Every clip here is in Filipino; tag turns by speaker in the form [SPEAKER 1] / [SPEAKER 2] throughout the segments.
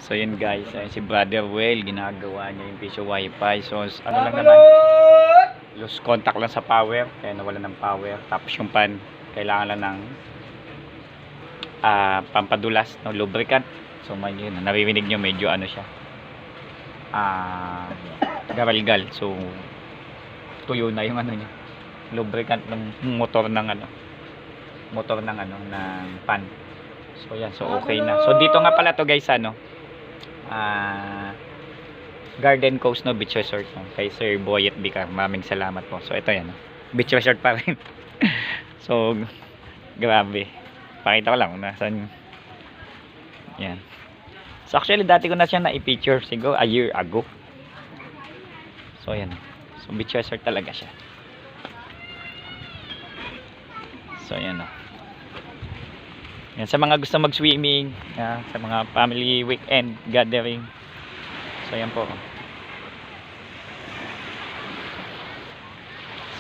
[SPEAKER 1] So yun guys, ayun, si Brother Well, ginagawa niya yung piso wifi. So ano lang naman, lose contact lang sa power, kaya nawala ng power. Tapos yung pan, kailangan lang ng pampadulas, no, lubricant. So may yun, naririnig nyo medyo ano siya, garalgal. So tuyo na yung ano niya, lubricant ng motor ng ano, ng pan. So yan, so okay na. So dito nga pala to guys, ano, Garden Coast, no, beach resort, no, kay Sir Boyet Bicar. Maraming salamat po. So ito yan, no, beach resort pa rin. So grabe, pakita ko lang kung nasan yan. So actually dati ko na siya na-i-picture siguro a year ago. So yan, so beach resort talaga siya. So yan, no. Yan, sa mga gusto mag-swimming, sa mga family weekend gathering. So yan po.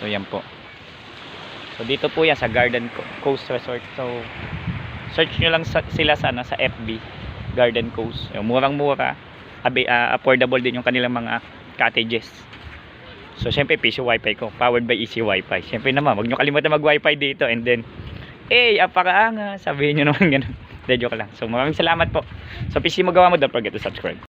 [SPEAKER 1] So yan po. So dito po yan sa Garden Coast Resort. So search nyo lang sila sa FB, Garden Coast. Yung murang-mura, affordable din yung kanilang mga cottages. So syempre piso wifi ko, powered by Easy Wifi. Syempre naman, wag nyo kalimutan mag-wifi dito, and then apakaanga, sabihin nyo naman ganun. De, joke lang. So maraming salamat po. So PC mo gawa mo, don't forget to subscribe.